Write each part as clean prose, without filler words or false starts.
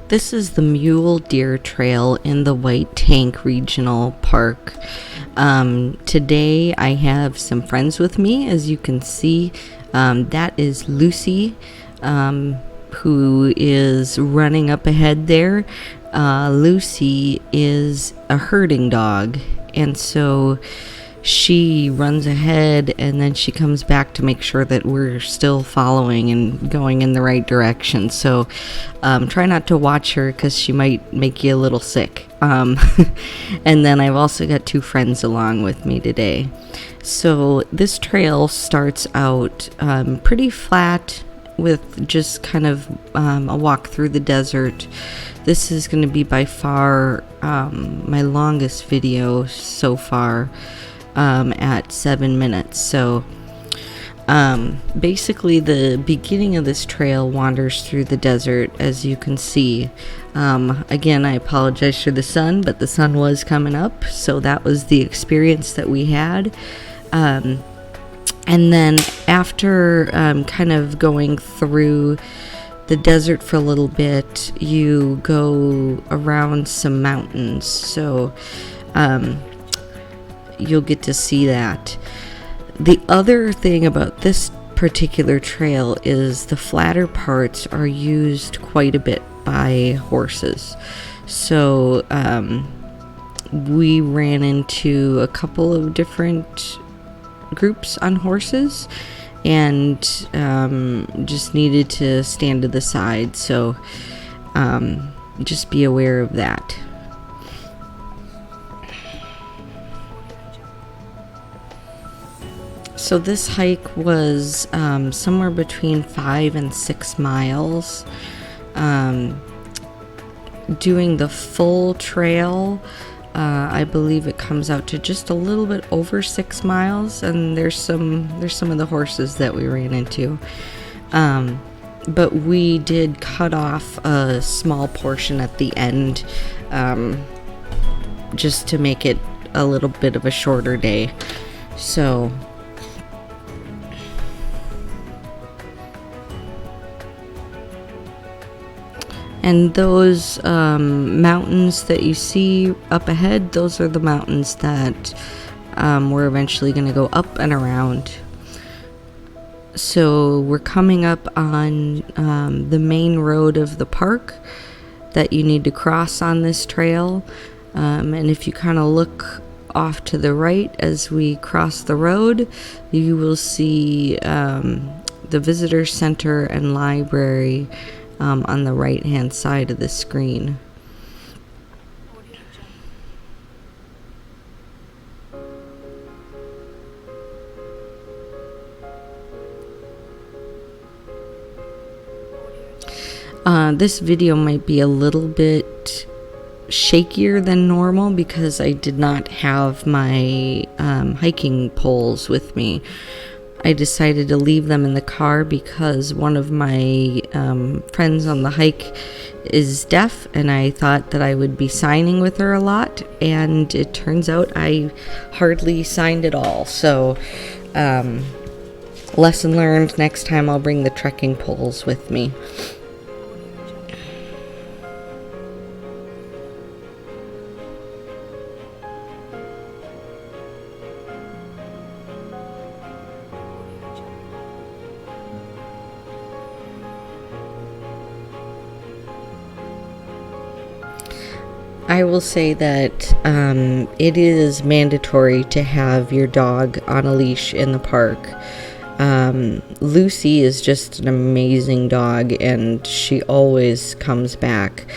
This is the Mule Deer Trail in the White Tank Regional Park. Today I have some friends with me, as you can see. That is Lucy, who is running up ahead there. Lucy is a herding dog, and so she runs ahead and then she comes back to make sure that we're still following and going in the right direction. So try not to watch her because she might make you a little sick. And then I've also got two friends along with me today. So this trail starts out pretty flat with just kind of a walk through the desert. This is going to be by far my longest video so far. At 7 minutes. So basically the beginning of this trail wanders through the desert, as you can see. Again, I apologize for the sun, but the sun was coming up, so that was the experience that we had. And then after kind of going through the desert for a little bit, you go around some mountains. So you'll get to see that. The other thing about this particular trail is the flatter parts are used quite a bit by horses. So we ran into a couple of different groups on horses and just needed to stand to the side. So just be aware of that. So this hike was somewhere between 5 and 6 miles. Doing the full trail, I believe it comes out to just a little bit over 6 miles, and there's some of the horses that we ran into. But we did cut off a small portion at the end, just to make it a little bit of a shorter day. So and those mountains that you see up ahead, those are the mountains that we're eventually going to go up and around. So we're coming up on the main road of the park that you need to cross on this trail. And if you kind of look off to the right as we cross the road, you will see the visitor center and library on the right hand side of the screen. This video might be a little bit shakier than normal because I did not have my hiking poles with me. I decided to leave them in the car because one of my friends on the hike is deaf, and I thought that I would be signing with her a lot, and it turns out I hardly signed at all. So lesson learned, next time I'll bring the trekking poles with me. I will say that it is mandatory to have your dog on a leash in the park. Lucy is just an amazing dog, and she always comes back.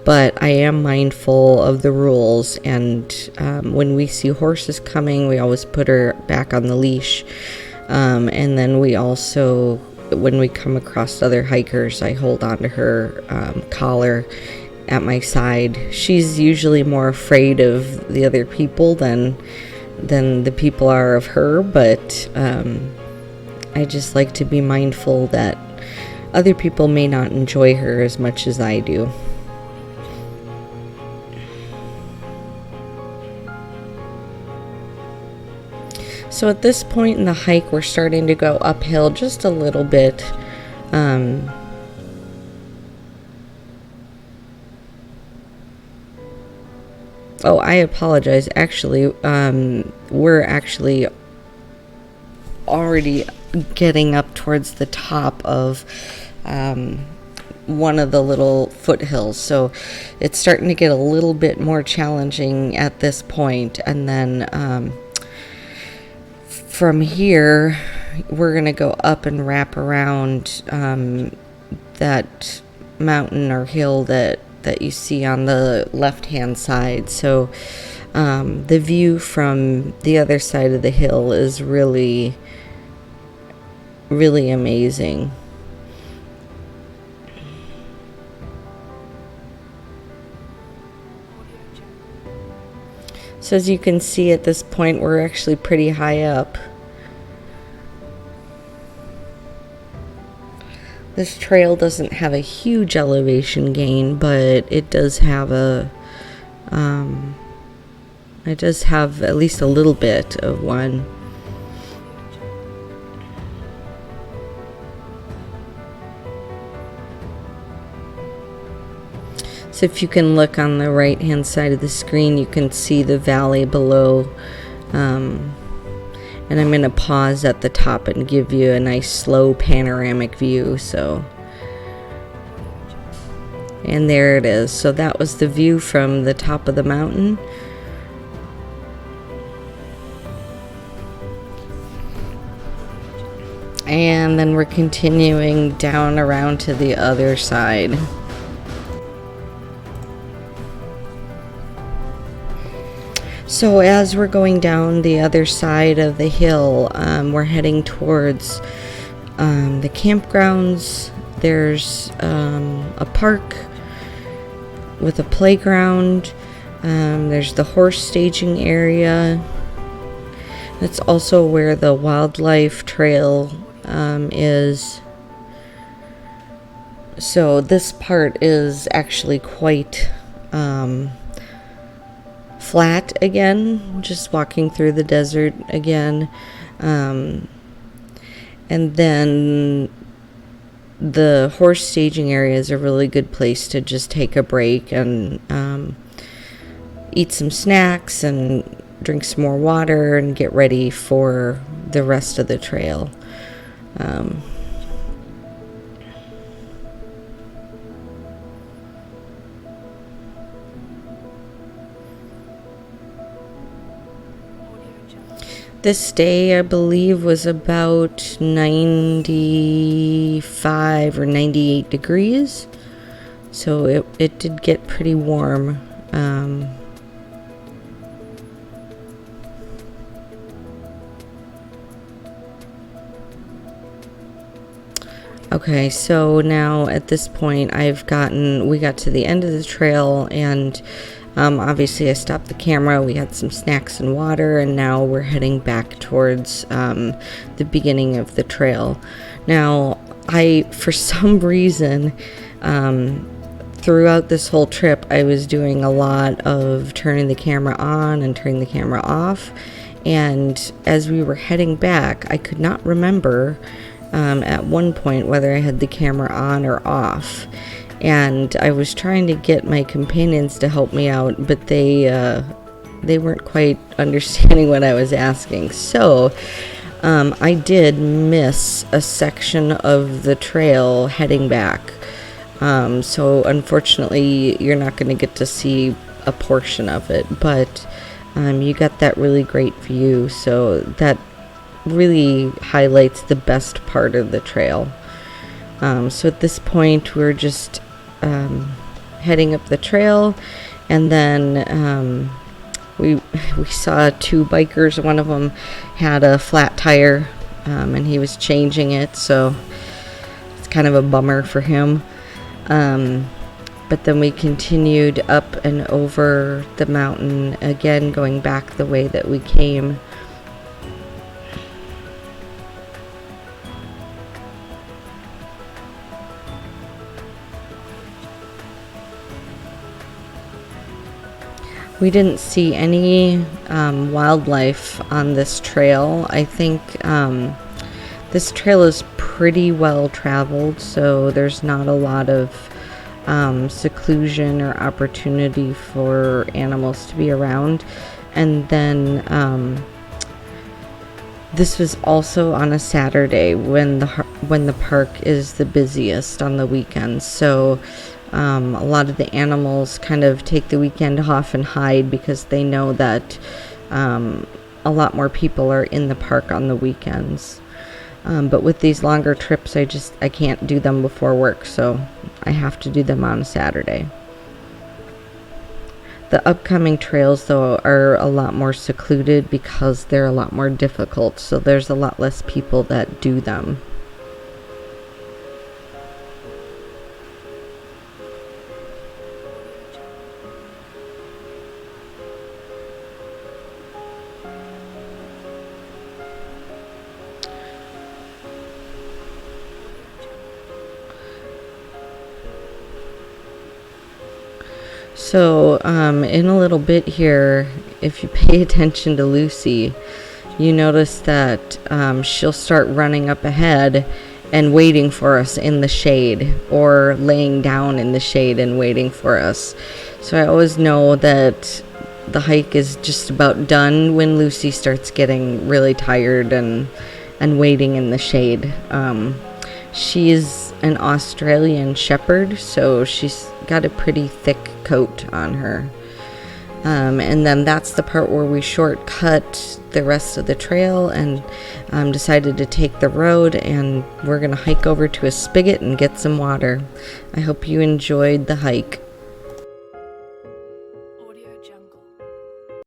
But I am mindful of the rules, and when we see horses coming, we always put her back on the leash. And then we also, when we come across other hikers, I hold on to her collar at my side. She's usually more afraid of the other people than the people are of her, but I just like to be mindful that other people may not enjoy her as much as I do. So at this point in the hike, we're starting to go uphill just a little bit. Oh, I apologize. Actually, we're actually already getting up towards the top of one of the little foothills, so it's starting to get a little bit more challenging at this point. And then from here, we're gonna go up and wrap around that mountain or hill that you see on the left hand side. So the view from the other side of the hill is really amazing. So as you can see at this point, we're actually pretty high up. This trail doesn't have a huge elevation gain, but it does have at least a little bit of one. So if you can look on the right hand side of the screen, you can see the valley below. And I'm going to pause at the top and give you a nice slow panoramic view. So, and there it is. So that was the view from the top of the mountain. And then we're continuing down around to the other side. So as we're going down the other side of the hill, we're heading towards the campgrounds. There's a park with a playground. There's the horse staging area. That's also where the wildlife trail is. So this part is actually quite flat again, just walking through the desert again. And then the horse staging area is a really good place to just take a break and eat some snacks and drink some more water and get ready for the rest of the trail. This day, I believe, was about 95 or 98 degrees. So it did get pretty warm. Okay, so now at this point, we got to the end of the trail, and obviously I stopped the camera. We had some snacks and water, and now we're heading back towards the beginning of the trail. Now, for some reason, throughout this whole trip, I was doing a lot of turning the camera on and turning the camera off, and as we were heading back, I could not remember at one point whether I had the camera on or off. And I was trying to get my companions to help me out, but they weren't quite understanding what I was asking. So I did miss a section of the trail heading back. So unfortunately, you're not going to get to see a portion of it, but you got that really great view. So that really highlights the best part of the trail. So at this point, we're just heading up the trail, and then we saw two bikers. One of them had a flat tire, and he was changing it, so it's kind of a bummer for him. But then we continued up and over the mountain, again going back the way that we came. We didn't see any wildlife on this trail. I think this trail is pretty well traveled, so there's not a lot of seclusion or opportunity for animals to be around. And then this was also on a Saturday when the park is the busiest on the weekends. So a lot of the animals kind of take the weekend off and hide because they know that a lot more people are in the park on the weekends. But with these longer trips, I can't do them before work, so I have to do them on a Saturday. The upcoming trails, though, are a lot more secluded because they're a lot more difficult, so there's a lot less people that do them. So, in a little bit here, if you pay attention to Lucy, you notice that she'll start running up ahead and waiting for us in the shade, or laying down in the shade and waiting for us. So I always know that the hike is just about done when Lucy starts getting really tired and waiting in the shade. She is an Australian Shepherd, so she's got a pretty thick coat on her. And then that's the part where we shortcut the rest of the trail and decided to take the road, and we're going to hike over to a spigot and get some water. I hope you enjoyed the hike.